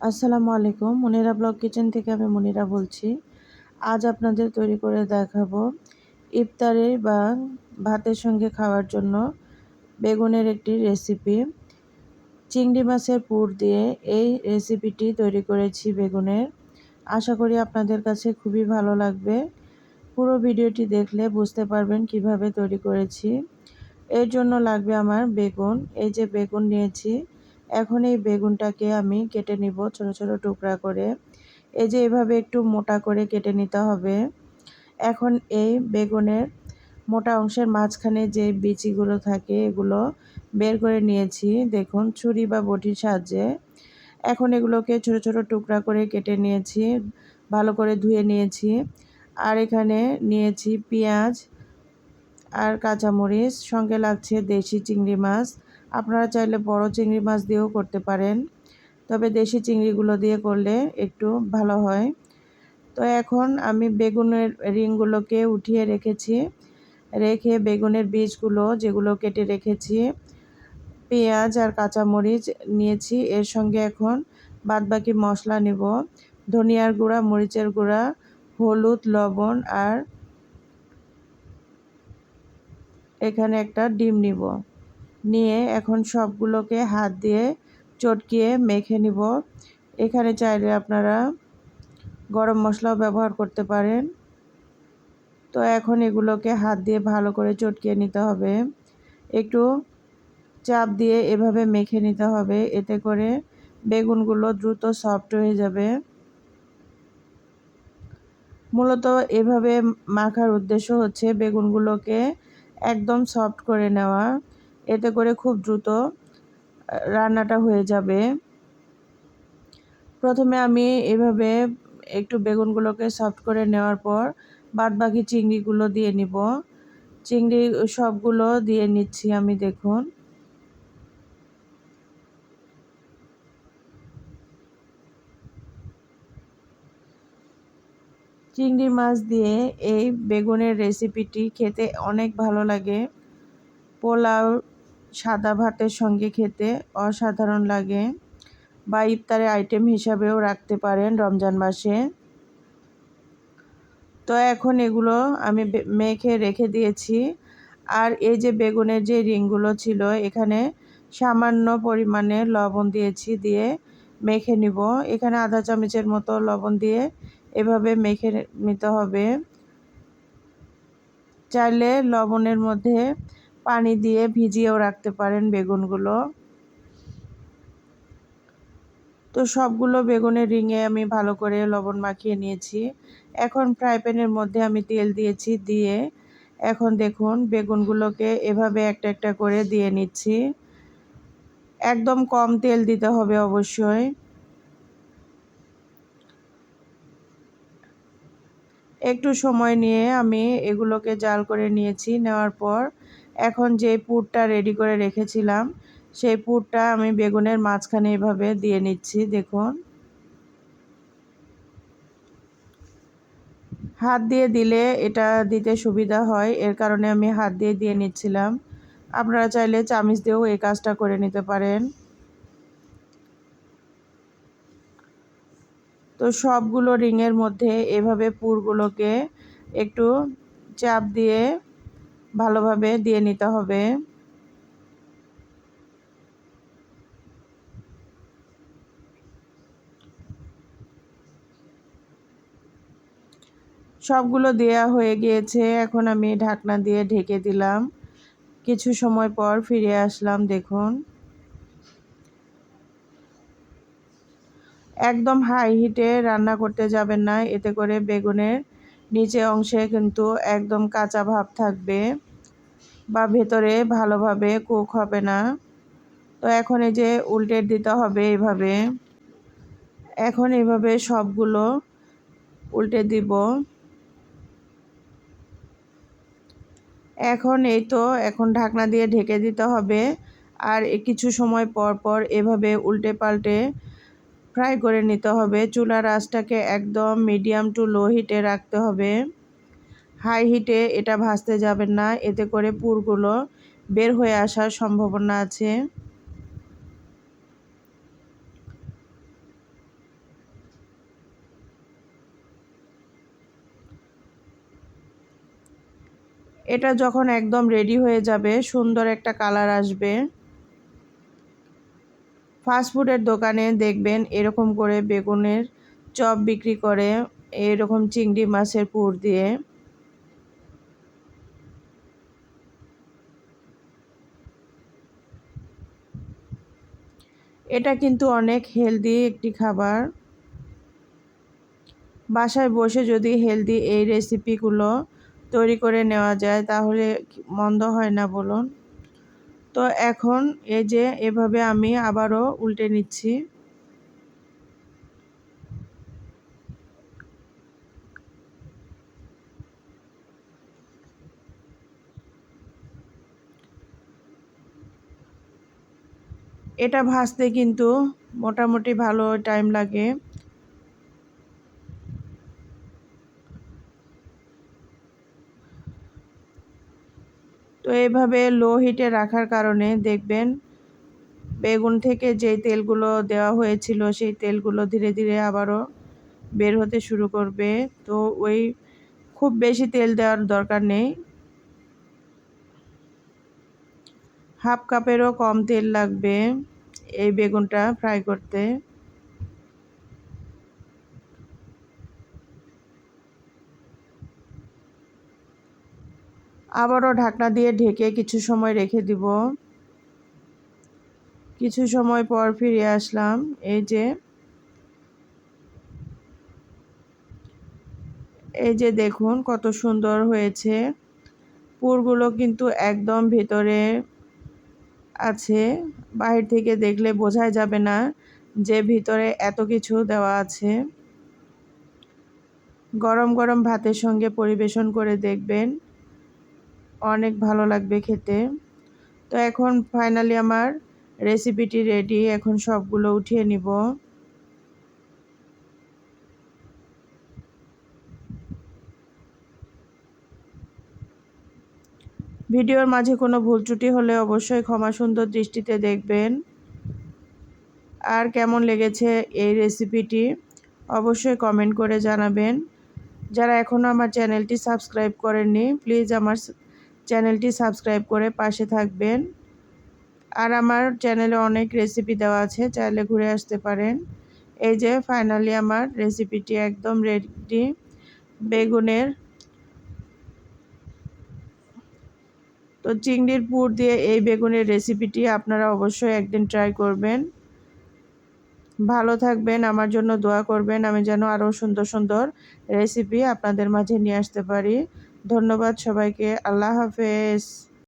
আসসালামু আলাইকুম। Monira blog kitchen থেকে আমি মনিরা বলছি। আজ আপনাদের তৈরি করে দেখাবো ইফতারে বা ভাতের সঙ্গে খাওয়ার জন্য বেগুনের একটি রেসিপি। চিংড়ি মাছের পুর দিয়ে এই রেসিপিটি তৈরি করেছি বেগুনের। আশা করি আপনাদের কাছে খুবই ভালো লাগবে। পুরো ভিডিওটি দেখলে বুঝতে পারবেন কিভাবে তৈরি করেছি। এর জন্য লাগবে আমার বেগুন। এই যে বেগুন নিয়েছি। এখন এই বেগুনটাকে আমি কেটে নিব ছোট ছোট টুকরা করে। এই যে এভাবে একটু মোটা করে কেটে নিতে হবে। এখন এই বেগুনের মোটা অংশের মাঝখানে যে বিচিগুলো থাকে এগুলো বের করে নিয়েছি, দেখুন ছুরি বা বটির সাহায্যে। এখন এগুলোকে ছোট ছোট টুকরা করে কেটে নিয়েছি, ভালো করে ধুয়ে নিয়েছি। আর এখানে নিয়েছি পেঁয়াজ আর কাঁচামরিচ, সঙ্গে লাগছে দেশি চিংড়ি মাছ। আপনারা চাইলে বড় চিংড়ি মাছ দিয়েও করতে পারেন, তবে দেশি চিংড়িগুলো দিয়ে করলে একটু ভালো হয়। তো এখন আমি বেগুনের রিংগুলোকে উঠিয়ে রেখেছি, রেখে বেগুনের বীজগুলো যেগুলো কেটে রেখেছি, পেঁয়াজ আর কাঁচামরিচ নিয়েছি। এর সঙ্গে এখন বাদবাকি মশলা নেব, ধনিয়ার গুঁড়া, মরিচের গুঁড়া, হলুদ, লবণ আর এখানে একটা ডিম নিব। নিয়ে এখন সবগুলোকে হাত দিয়ে চটকিয়ে মেখে নিব। এখানে চাইলে আপনারা গরম মশলাও ব্যবহার করতে পারেন। তো এখন এগুলোকে হাত দিয়ে ভালো করে চটকিয়ে নিতে হবে, একটু চাপ দিয়ে এভাবে মেখে নিতে হবে, এতে করে বেগুনগুলো দ্রুত সফট হয়ে যাবে। মূলত এভাবে মাখার উদ্দেশ্য হচ্ছে বেগুনগুলোকে একদম সফট করে নেওয়া, এতে করে খুব দ্রুত রান্নাটা হয়ে যাবে। প্রথমে আমি এভাবে একটু বেগুনগুলোকে সফট করে নেওয়ার পর বাদবাকি চিংড়িগুলো দিয়ে নিব। চিংড়ি সবগুলো দিয়ে নিচ্ছি আমি, দেখুন। চিংড়ি মাছ দিয়ে এই বেগুনের রেসিপিটি খেতে অনেক ভালো লাগে। পোলাও, সাদা ভাতের সঙ্গে খেতে অসাধারণ লাগে, বা ইফতারের আইটেম হিসাবেও রাখতে পারেন রমজান মাসে। তো এখন এগুলো আমি মেখে রেখে দিয়েছি। আর এই যে বেগুনের যে রিংগুলো ছিল, এখানে সামান্য পরিমাণে লবণ দিয়েছি, দিয়ে মেখে নিব। এখানে আধা চামচের মতো লবণ দিয়ে এভাবে মেখে নিতে হবে। চাইলে লবণের মধ্যে পানি দিয়ে ভিজিয়েও রাখতে পারেন বেগুনগুলো। তো সবগুলো বেগুনের রিংয়ে আমি ভালো করে লবণ মাখিয়ে নিয়েছি। এখন ফ্রাই প্যানের মধ্যে আমি তেল দিয়েছি, দিয়ে এখন দেখুন বেগুনগুলোকে এভাবে একটা একটা করে দিয়ে নিচ্ছি। একদম কম তেল দিতে হবে অবশ্যই। একটু সময় নিয়ে আমি এগুলোকে জাল করে নিয়েছি। নেওয়ার পর এখন যে পুরটা রেডি করে রেখেছিলাম, সেই পুরটা আমি বেগুনের মাঝখানে এভাবে দিয়ে নিচ্ছি, দেখুন। হাত দিয়ে দিলে এটা দিতে সুবিধা হয়, এর কারণে আমি হাত দিয়ে দিয়ে নিচ্ছিলাম। আপনারা চাইলে চামচ দিয়েও এই কাজটা করে নিতে পারেন। তো সবগুলো রিংয়ের মধ্যে এভাবে পুরগুলোকে একটু চাপ দিয়ে ভালোভাবে দিয়ে নিতে হবে। সবগুলো দেয়া হয়ে গিয়েছে। এখন আমি ঢাকনা দিয়ে ঢেকে দিলাম। কিছু সময় পর ফিরে আসলাম, দেখুন। একদম হাই হিটে রান্না করতে যাবেন না, এতে করে বেগুনের নিচে অংশে কিন্তু একদম কাঁচা ভাব থাকবে, বা ভেতরে ভালোভাবে কুক হবে না। তো এখন এই যে উল্টে দিতে হবে এইভাবে। এখন এইভাবে সবগুলো উল্টে দিব। এখন এই তো এখন ঢাকনা দিয়ে ঢেকে দিতে হবে। আর কিছু সময় পর পর এভাবে উল্টে পাল্টে ফ্রাই করে নিতে হবে। চুলার আঁচটাকে একদম মিডিয়াম টু লো হিটে রাখতে হবে। হাই হিটে এটা ভাজতে যাবেন না, এতে করে পুরগুলো বের হয়ে আসার সম্ভাবনা আছে। এটা যখন একদম রেডি হয়ে যাবে, সুন্দর একটা কালার আসবে, ফাস্টফুডের দোকানে দেখবেন এরকম করে বেগুনের চপ বিক্রি করে, এরকম চিংড়ি মাছের পুর দিয়ে। এটা কিন্তু অনেক হেলদি একটি খাবার। বাসায় বসে যদি হেলদি এই রেসিপিগুলো তৈরি করে নেওয়া যায় তাহলে মন্দ হয় না বলুন। তো এখন এই যে এভাবে আমি আবারও উল্টে নিচ্ছি। এটা ভাজতে কিন্তু মোটামুটি ভালো টাইম লাগে। তো এইভাবে লো হিটে রাখার কারণে দেখবেন বেগুন থেকে যে তেলগুলো দেওয়া হয়েছিল সেই তেলগুলো ধীরে ধীরে আবারও বের হতে শুরু করবে। তো ওই খুব বেশি তেল দেওয়ার দরকার নেই, হাফ কাপেরও কম তেল লাগবে এই বেগুনটা ফ্রাই করতে। আবারও ঢাকনা দিয়ে ঢেকে কিছু সময় রেখে দিব। কিছু সময় পর ফিরে আসলাম। এই যে দেখুন কত সুন্দর হয়েছে। পুরগুলো কিন্তু একদম ভেতরে আছে, বাহির থেকে দেখলে বোঝাই যাবে না যে ভিতরে এত কিছু দেওয়া আছে। গরম গরম ভাতের সঙ্গে পরিবেশন করে দেখবেন, অনেক ভালো লাগবে খেতে। তো এখন ফাইনালি আমার রেসিপিটি রেডি, এখন সবগুলো উঠিয়ে নিব। ভিডিওর মাঝে কোনো ভুল ত্রুটি হলে অবশ্যই ক্ষমা সুন্দর দৃষ্টিতে দেখবেন। আর কেমন লেগেছে এই রেসিপিটি অবশ্যই কমেন্ট করে জানাবেন। যারা এখনও আমার চ্যানেলটি সাবস্ক্রাইব করেননি প্লিজ আমার চ্যানেলটি সাবস্ক্রাইব করে পাশে থাকবেন। আর আমার চ্যানেলে অনেক রেসিপি দেওয়া আছে, চাইলে ঘুরে আসতে পারেন। এই যে ফাইনালি আমার রেসিপিটি একদম রেডি। বেগুনের তো চিংড়ির পুর দিয়ে এই বেগুনের রেসিপিটি আপনারা অবশ্যই একদিন ট্রাই করবেন। ভালো থাকবেন, আমার জন্য দোয়া করবেন, আমি যেন আরও সুন্দর সুন্দর রেসিপি আপনাদের মাঝে নিয়ে আসতে পারি। ধন্যবাদ সবাইকে, আল্লাহ হাফেজ।